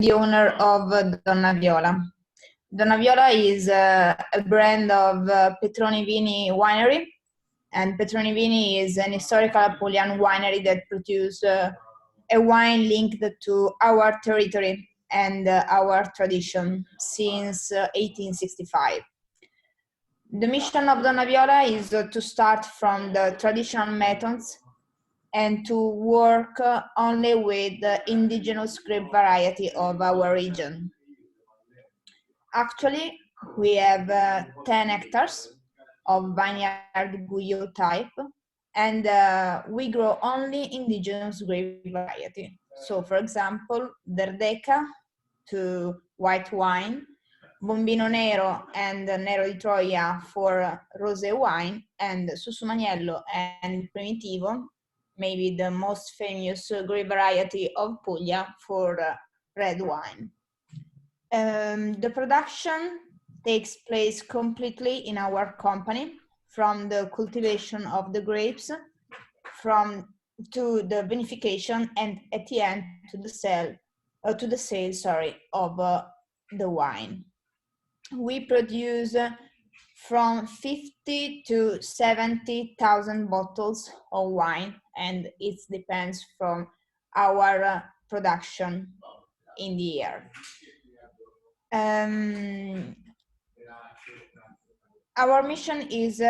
the owner of Donnaviola. Donnaviola is a brand of Petroni Vini winery, and Petroni Vini is an historical Apulian winery that produces a wine linked to our territory and our tradition since 1865. The mission of Donnaviola is to start from the traditional methods and to work only with the indigenous grape variety of our region. Actually, we have 10 hectares of vineyard Guyot type, and we grow only indigenous grape variety. So, for example, Verdecca to white wine, Bombino Nero and Nero di Troia for rosé wine, and Susumaniello and Primitivo, maybe the most famous grape variety of Puglia, for red wine. The production takes place completely in our company, from the cultivation of the grapes, to the vinification, and at the end to the sale of the wine. We produce from 50 to 70,000 bottles of wine, and it depends from our production in the year. Our mission is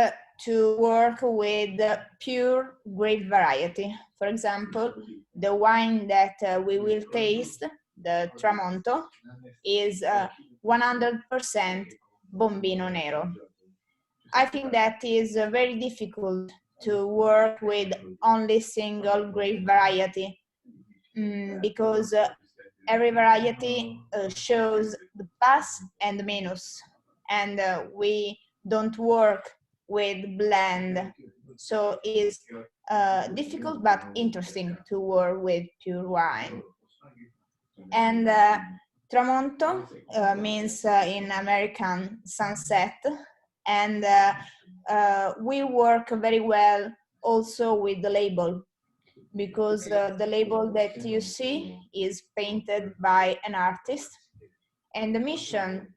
to work with pure grape variety. For example, the wine that we will taste, the Tramonto, is 100% Bombino Nero. I think that is very difficult to work with only single grape variety because every variety shows the plus and the minus, and we don't work with blend, so it's difficult but interesting to work with pure wine. And Tramonto means in American sunset, and we work very well also with the label, because the label that you see is painted by an artist, and the mission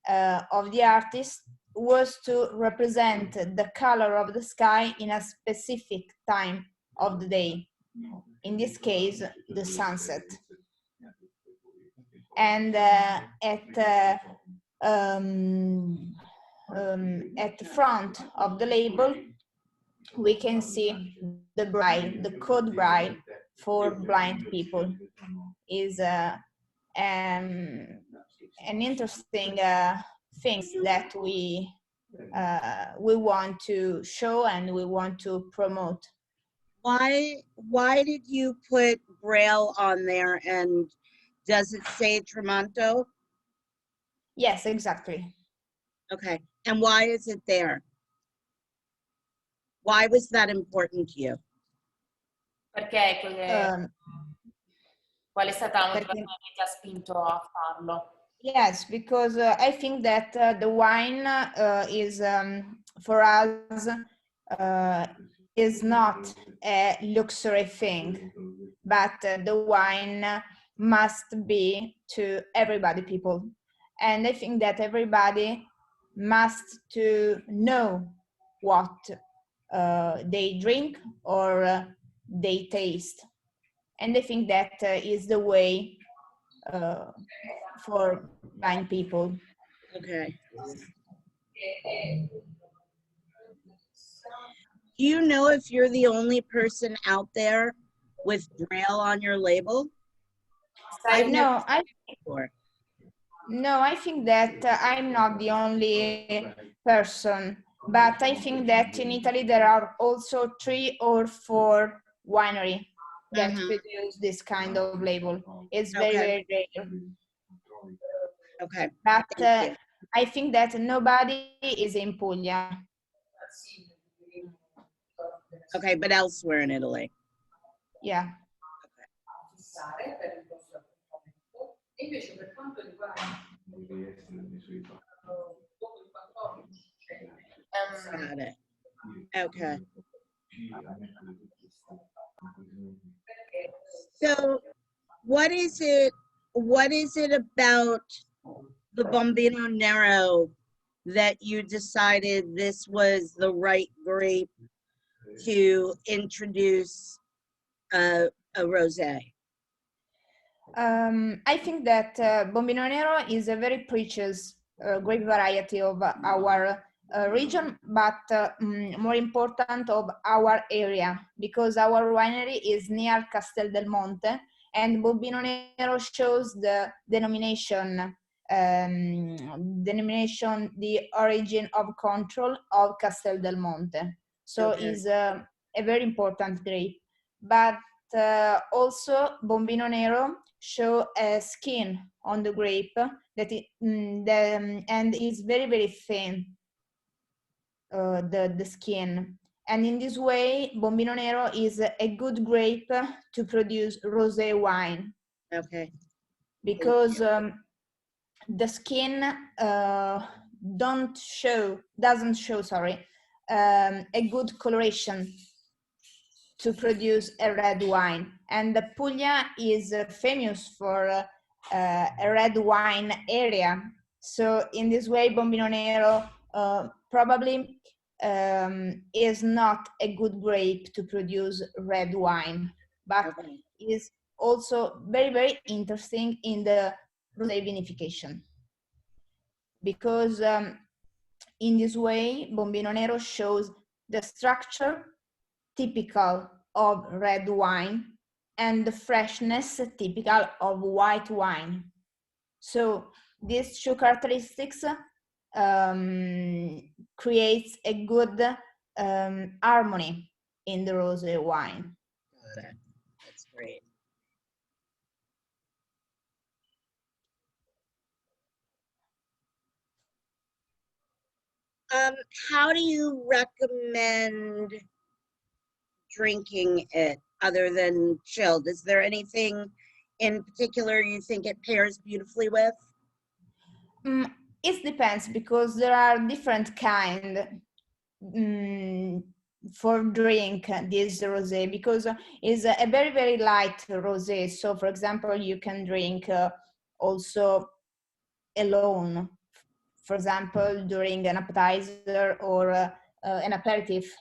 of the artist was to represent the color of the sky in a specific time of the day, in this case the sunset. And at the front of the label we can see the braille, the code braille for blind people. Is an interesting things that we want to show and we want to promote. Why did you put braille on there, and does it say Tramonto? Yes, exactly. Okay, and why is it there? Why was that important to you? Perché qual è stata la motivazione che ti ha spinto a farlo? Yes, because I think that the wine is for us is not a luxury thing, but the wine must be to everybody people, and I think that everybody must to know what they drink or they taste, and I think that is the way for blind people. Okay. Do you know if you're the only person out there with braille on your label? No, I think that I'm not the only person, but I think that in Italy there are also 3 or 4 wineries that produce this kind of label. It's very, very rare. Okay. But I think that nobody is in Puglia. Okay, but elsewhere in Italy. Yeah. Got it. Okay. So what is it what is it about the Bombino Nero that you decided this was the right grape to introduce a rosé? I think that Bombino Nero is a very precious grape variety of our region, but more important of our area, because our winery is near Castel del Monte, and Bombino Nero shows the denomination, the origin of control of Castel del Monte. So Okay. is a very important grape. But also Bombino Nero show a skin on the grape that and is very, very thin, the skin. And in this way, Bombino Nero is a good grape to produce rosé wine. Okay. Because the skin doesn't show, a good coloration to produce a red wine. And the Puglia is famous for a red wine area. So in this way, Bombino Nero probably is not a good grape to produce red wine, but Okay. is also very, very interesting in the rosé vinification. Because in this way, Bombino Nero shows the structure typical of red wine and the freshness typical of white wine. So these two characteristics creates a good harmony in the rosé wine. Got it. That's great. How do you recommend drinking it other than chilled? Is there anything in particular you think it pairs beautifully with? It depends, because there are different kind for drink this rosé, because it's a very, very light rosé. So for example, you can drink also alone, for example, during an appetizer or an aperitif,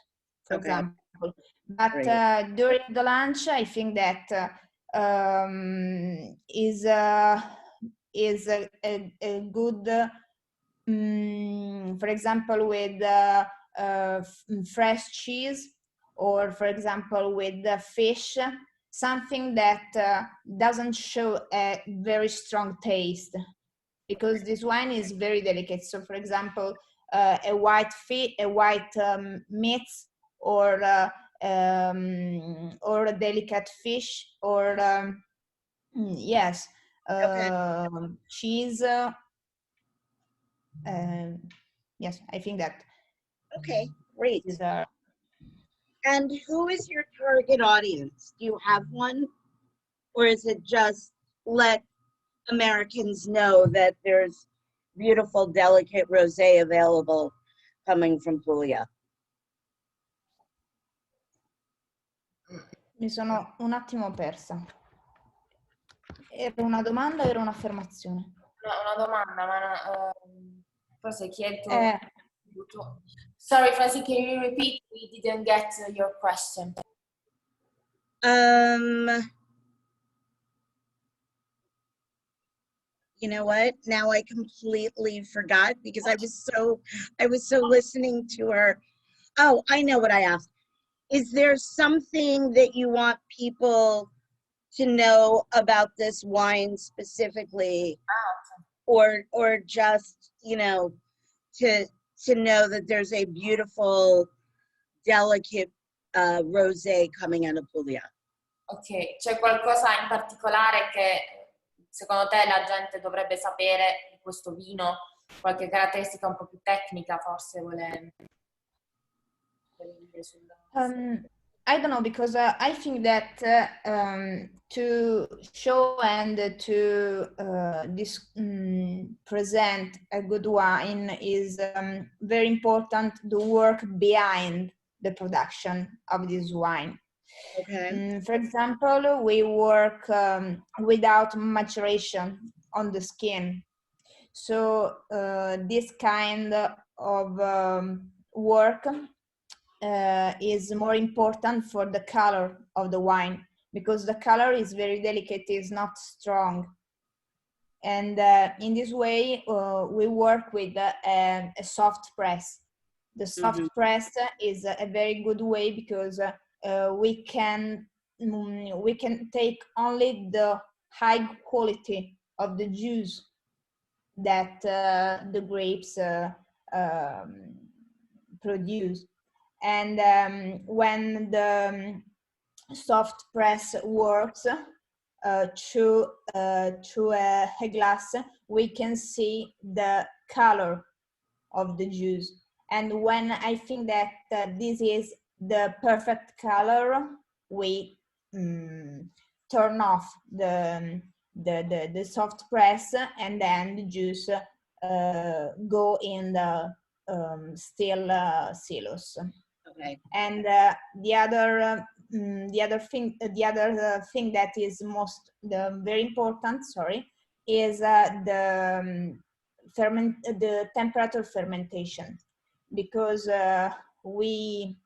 for Okay. example. But Great. during the lunch, I think that is a good, for example, with fresh cheese, or for example with fish, something that doesn't show a very strong taste, because this wine is very delicate. So for example, a white meat, or a delicate fish, or yes, cheese. Yes, I think that Okay, great. these are. And who is your target audience? Do you have one? Or is it just let Americans know that there's beautiful, delicate rosé available coming from Puglia? Mi sono un attimo persa. Era una domanda o era un'affermazione? No, una domanda, ma forse chiesto. Sorry, Francine, can you repeat? We didn't get your question. You know what? Now I completely forgot, because I was so listening to her. Oh, I know what I asked. Is there something that you want people to know about this wine specifically, or just, you know, to know that there's a beautiful, delicate rosé coming out of Puglia? Ok, c'è qualcosa in particolare che secondo te la gente dovrebbe sapere di questo vino? Qualche caratteristica un po' più tecnica forse vuole dire sul... I don't know, because I think that to show and to present a good wine is very important, the work behind the production of this wine. Okay. For example, we work without maturation on the skin. So this kind of work is more important for the color of the wine, because the color is very delicate, is not strong. And in this way, we work with a soft press. The soft press is a very good way, because we can take only the high quality of the juice that the grapes produce. And when the soft press works through a glass, we can see the color of the juice. And when I think that this is the perfect color, we turn off the soft press, and then the juice go in the still silos. Okay. And the other thing that is very important, sorry, is the temperature fermentation, because we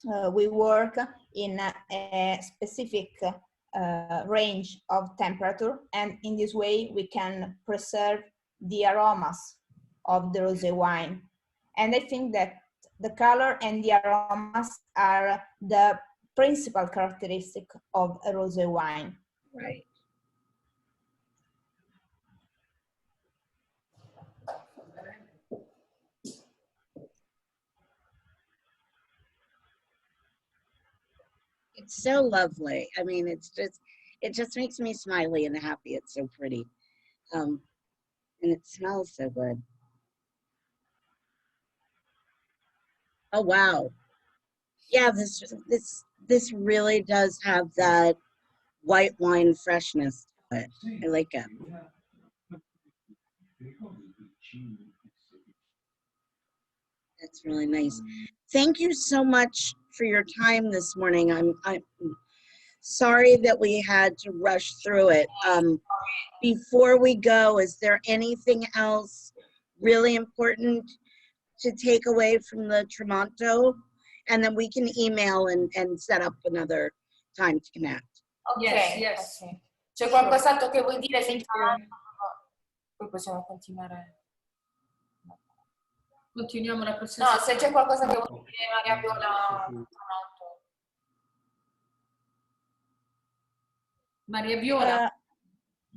work in a specific range of temperature, and in this way we can preserve the aromas of the rosé wine. And I think that the color and the aromas are the principal characteristic of a rosé wine. Right. It's so lovely. I mean, it just makes me smiley and happy. It's so pretty. And it smells so good. Oh, wow. Yeah, this really does have that white wine freshness to it. I like it. That's really nice. Thank you so much for your time this morning. I'm sorry that we had to rush through it. Before we go, is there anything else really important to take away from the Tramonto? And then we can email and set up another time to connect. Ok, Yes. ok. C'è qualcos'altro che vuoi dire sul Tramonto? Poi possiamo continuare. Continuiamo la prossima No, se settimana. c'è qualcosa che vuoi dire, Maria Viola, Tramonto. Maria Viola,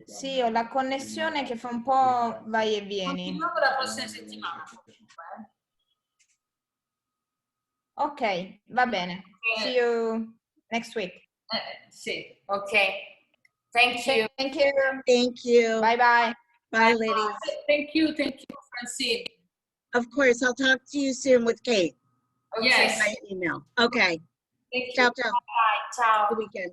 Sì, ho la connessione che fa un po' vai e vieni. continuiamo la prossima settimana. Ok, va bene. See you next week. Sì. Ok. Thank you. Thank you. Thank you. Bye bye. Bye, ladies. Thank you, Francine. Of course, I'll talk to you soon with Kate Okay. Yes. by email. Okay. Thank you. Ciao, ciao. Bye. Ciao. Good weekend.